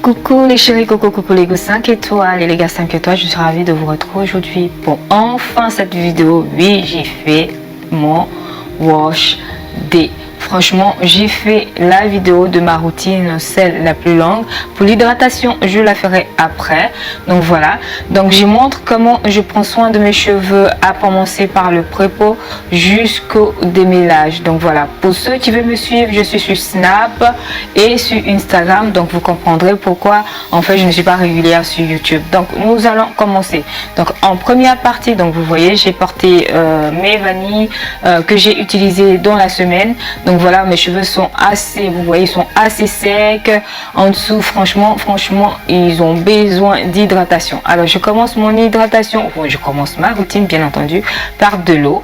Coucou les chéris, coucou les gars 5 étoiles et les gars 5 étoiles, je suis ravie de vous retrouver aujourd'hui pour enfin cette vidéo. Oui, j'ai fait mon wash day. Franchement, j'ai fait la vidéo de ma routine, celle la plus longue. Pour l'hydratation, je la ferai après. Donc voilà. Donc je montre comment je prends soin de mes cheveux, à commencer par le pré-peau jusqu'au démêlage. Donc voilà. Pour ceux qui veulent me suivre, je suis sur Snap et sur Instagram. Donc vous comprendrez pourquoi en fait je ne suis pas régulière sur YouTube. Donc nous allons commencer. Donc en première partie, donc vous voyez, j'ai porté mes vanilles que j'ai utilisées dans la semaine. Donc voilà, mes cheveux sont assez, vous voyez, sont assez secs. En dessous, franchement, ils ont besoin d'hydratation. Alors, je commence mon hydratation, je commence ma routine, bien entendu, par de l'eau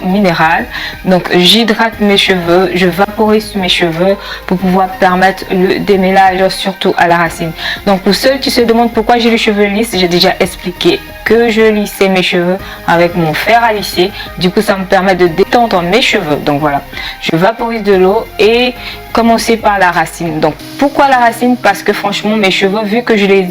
minérale. Donc, j'hydrate mes cheveux, je vaporise mes cheveux pour pouvoir permettre le démêlage, surtout à la racine. Donc, pour ceux qui se demandent pourquoi j'ai les cheveux lisses, j'ai déjà expliqué que je lissais mes cheveux avec mon fer à lisser. Du coup, ça me permet de détendre mes cheveux. Donc voilà, je vaporise de l'eau et commencer par la racine. Donc pourquoi la racine? Parce que franchement, mes cheveux, vu que je les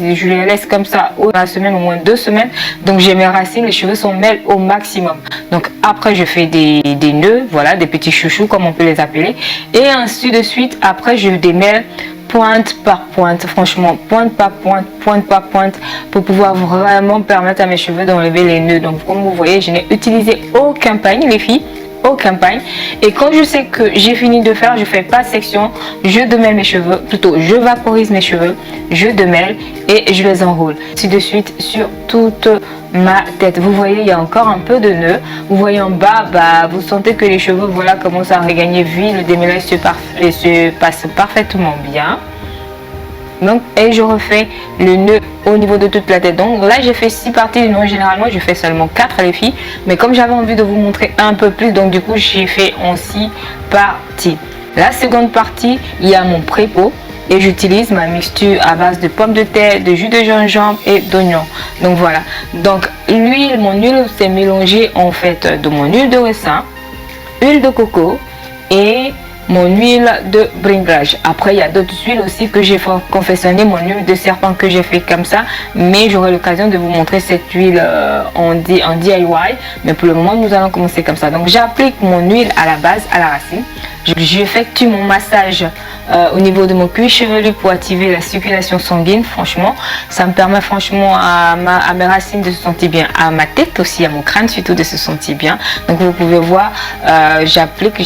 laisse comme ça la semaine, au moins 2 semaines, donc j'ai mes racines, les cheveux sont mêlés au maximum. Donc après, je fais des nœuds, voilà, des petits chouchous comme on peut les appeler, et ainsi de suite. Après, je démêle pointe par pointe, franchement, pointe par pointe, pour pouvoir vraiment permettre à mes cheveux d'enlever les nœuds. Donc comme vous voyez, je n'ai utilisé aucun peigne, les filles, aucun peigne. Et quand je sais que j'ai fini de faire, je fais pas section, je démêle mes cheveux, plutôt je vaporise mes cheveux, je démêle et je les enroule ainsi de suite sur toute ma tête. Vous voyez, il y a encore un peu de nœuds. Vous voyez en bas, vous sentez que les cheveux, voilà, commencent à regagner vie. Le démêlage se passe parfaitement bien. Donc, et je refais le nœud au niveau de toute la tête. Donc là, j'ai fait 6 parties. Non, généralement, je fais seulement 4, les filles. Mais comme j'avais envie de vous montrer un peu plus, donc du coup, j'ai fait en 6 parties. La seconde partie, il y a mon pré-peau. Et j'utilise ma mixture à base de pommes de terre, de jus de gingembre et d'oignon. Donc voilà. Donc l'huile, mon huile, c'est mélangé en fait de mon huile de ricin, huile de coco et mon huile de bringrage. Après, il y a d'autres huiles aussi que j'ai confectionné, mon huile de serpent que j'ai fait comme ça. Mais j'aurai l'occasion de vous montrer cette huile en DIY. Mais pour le moment, nous allons commencer comme ça. Donc j'applique mon huile à la base, à la racine. J'effectue mon massage au niveau de mon cuir chevelu pour activer la circulation sanguine. Franchement, ça me permet franchement à mes racines de se sentir bien, à ma tête aussi, à mon crâne surtout de se sentir bien. Donc vous pouvez voir, j'applique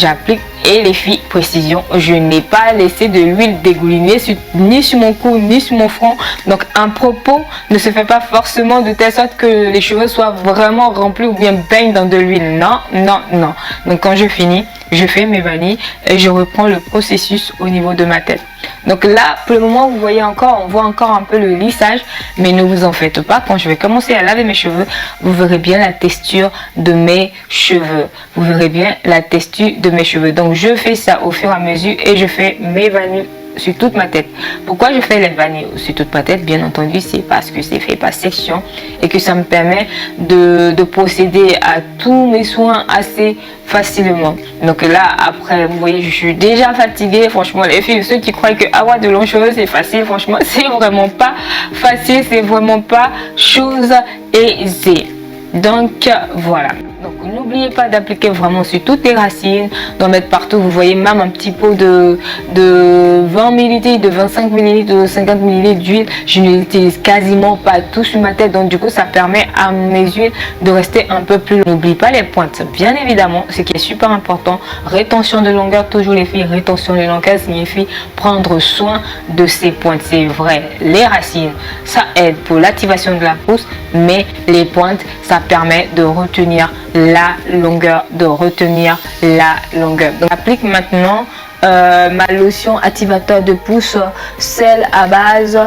et les filles, précision, je n'ai pas laissé de l'huile dégouliner ni sur mon cou ni sur mon front. Donc un propos ne se fait pas forcément de telle sorte que les cheveux soient vraiment remplis ou bien baignent dans de l'huile. Non. Donc quand je finis, je fais mes vanilles et je reprends le processus au niveau de ma tête. Donc là, pour le moment, vous voyez encore, on voit encore un peu le lissage, mais ne vous en faites pas. Quand je vais commencer à laver mes cheveux, vous verrez bien la texture de mes cheveux. Vous verrez bien la texture de mes cheveux. Donc je fais ça au fur et à mesure et je fais mes vanilles sur toute ma tête. Pourquoi je fais les vanilles sur toute ma tête? Bien entendu, c'est parce que c'est fait par section et que ça me permet de procéder à tous mes soins assez facilement. Donc là, après, vous voyez, je suis déjà fatiguée. Franchement, les filles, ceux qui croient que avoir de longs cheveux c'est facile, franchement, c'est vraiment pas facile, c'est vraiment pas chose aisée. Donc voilà. Donc n'oubliez pas d'appliquer vraiment sur toutes les racines, d'en mettre partout. Vous voyez même un petit pot de 20 ml, de 25 ml, de 50 ml d'huile. Je ne l'utilise quasiment pas tout sur ma tête. Donc du coup, ça permet à mes huiles de rester un peu plus. N'oubliez pas les pointes, bien évidemment, ce qui est super important. Rétention de longueur, toujours les filles. Rétention de longueur signifie prendre soin de ces pointes. C'est vrai, les racines, ça aide pour l'activation de la pousse, mais les pointes, ça permet de retenir la longueur, Donc j'applique maintenant ma lotion activateur de pousse, celle à base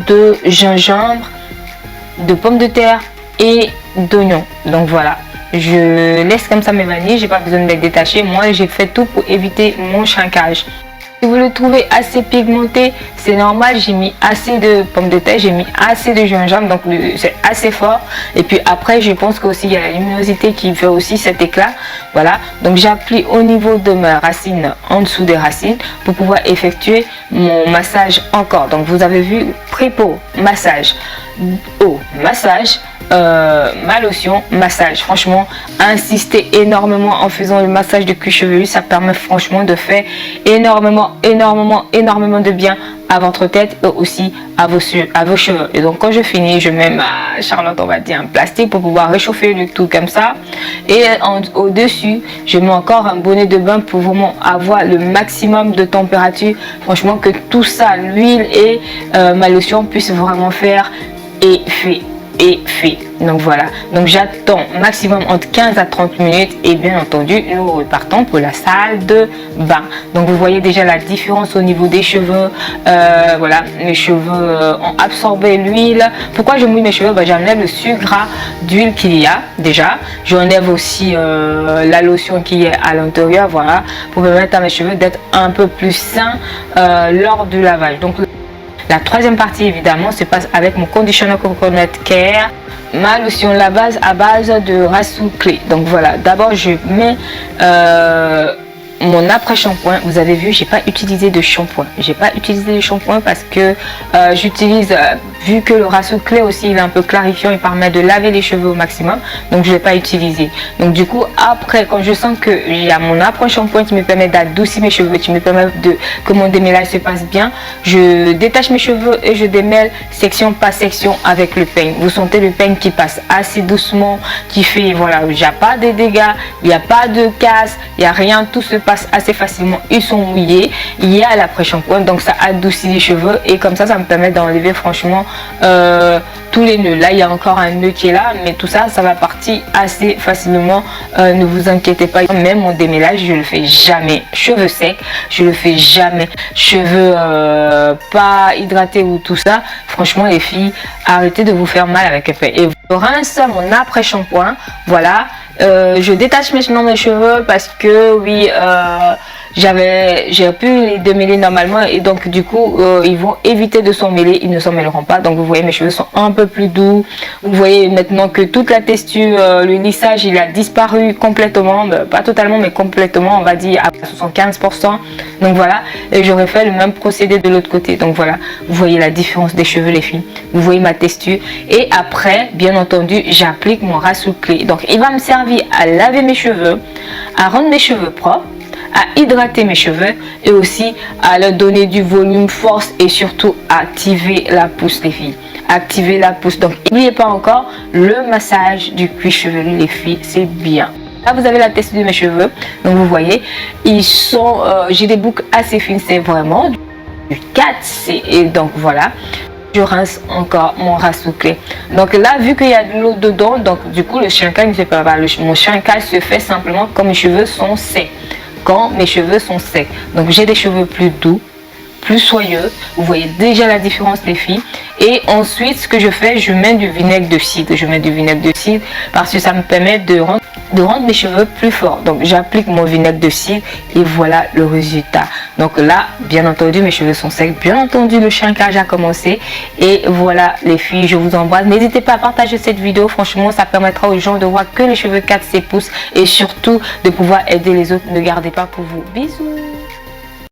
de gingembre, de pommes de terre et d'oignon. Donc voilà, je laisse comme ça mes vanilles, j'ai pas besoin de les détacher. Moi j'ai fait tout pour éviter mon shrinkage. Si vous le trouvez assez pigmenté, c'est normal, j'ai mis assez de pommes de terre, j'ai mis assez de gingembre, donc c'est assez fort. Et puis après, je pense qu'aussi il y a la luminosité qui fait aussi cet éclat. Voilà, donc j'applique au niveau de ma racine, en dessous des racines, pour pouvoir effectuer mon massage encore. Donc vous avez vu, pré-peau, massage, eau, massage, ma lotion, massage. Franchement, insistez énormément en faisant le massage de cuir chevelu, ça permet franchement de faire énormément de bien à votre tête et aussi à vos cheveux. Et donc quand je finis, je mets ma Charlotte, on va dire, un plastique pour pouvoir réchauffer le tout comme ça. Et au dessus, je mets encore un bonnet de bain pour vraiment avoir le maximum de température. Franchement, que tout ça, l'huile et ma lotion puissent vraiment faire effet. Donc voilà, donc j'attends maximum entre 15 à 30 minutes et bien entendu nous repartons pour la salle de bain. Donc vous voyez déjà la différence au niveau des cheveux. Voilà, mes cheveux ont absorbé l'huile. Pourquoi je mouille mes cheveux? J'enlève le sucre gras d'huile qu'il y a déjà, j'enlève aussi la lotion qui est à l'intérieur, voilà, pour permettre à mes cheveux d'être un peu plus sains lors du lavage. Donc la troisième partie évidemment se passe avec mon conditioner Coconut Care, ma lotion la base à base de Rasoul Clay. Donc voilà, d'abord je mets mon après shampoing. Vous avez vu, j'ai pas utilisé de shampoing, parce que j'utilise, vu que le Rasoul Clay aussi il est un peu clarifiant, il permet de laver les cheveux au maximum, donc je l'ai pas utilisé. Donc du coup après, quand je sens que j'ai mon après shampoing qui me permet d'adoucir mes cheveux, qui me permet que mon démêlage se passe bien, je détache mes cheveux et je démêle section par section avec le peigne. Vous sentez le peigne qui passe assez doucement, qui fait, voilà, il n'y a pas de dégâts, il n'y a pas de casse, il n'y a rien, tout se passe assez facilement. Ils sont mouillés, il y a l'après-shampoing, donc ça adoucit les cheveux et comme ça me permet d'enlever franchement tous les nœuds. Là il y a encore un nœud qui est là, mais tout ça va partir assez facilement, ne vous inquiétez pas. Même mon démêlage je le fais jamais cheveux secs, je le fais jamais cheveux pas hydratés ou tout ça. Franchement les filles, arrêtez de vous faire mal avec le peigne. Et je rince mon après shampoing, voilà. Je détache maintenant mes cheveux parce que oui, j'ai pu les démêler normalement et donc du coup ils vont éviter de s'emmêler, ils ne s'emmêleront pas. Donc vous voyez mes cheveux sont un peu plus doux. Vous voyez maintenant que toute la texture, le lissage il a disparu complètement, pas totalement mais complètement, on va dire à 75%. Donc voilà, et j'aurais fait le même procédé de l'autre côté. Donc voilà, vous voyez la différence des cheveux les filles, vous voyez ma texture. Et après bien entendu j'applique mon Rasoul Clay. Donc il va me servir à laver mes cheveux, à rendre mes cheveux propres, à hydrater mes cheveux et aussi à leur donner du volume, force et surtout activer la pousse les filles. Activer la pousse. Donc n'oubliez pas encore le massage du cuir chevelu les filles, c'est bien. Là vous avez la texture de mes cheveux, donc vous voyez ils sont, j'ai des boucles assez fines, c'est vraiment du 4C et donc voilà. Je rince encore mon Rasoul Clay. Donc là, vu qu'il y a de l'eau dedans, donc du coup le shankai ne fait pas mal. Mon shankai se fait simplement quand mes cheveux sont secs. Quand mes cheveux sont secs. Donc j'ai des cheveux plus doux, plus soyeux. Vous voyez déjà la différence les filles. Et ensuite, ce que je fais, je mets du vinaigre de cidre. Je mets du vinaigre de cidre parce que ça me permet de rendre mes cheveux plus forts. Donc j'applique mon vinaigre de cidre et voilà le résultat. Donc là, bien entendu, mes cheveux sont secs. Bien entendu, le shankage a commencé. Et voilà les filles, je vous embrasse. N'hésitez pas à partager cette vidéo. Franchement, ça permettra aux gens de voir que les cheveux 4C poussent et surtout de pouvoir aider les autres. Ne gardez pas pour vous. Bisous.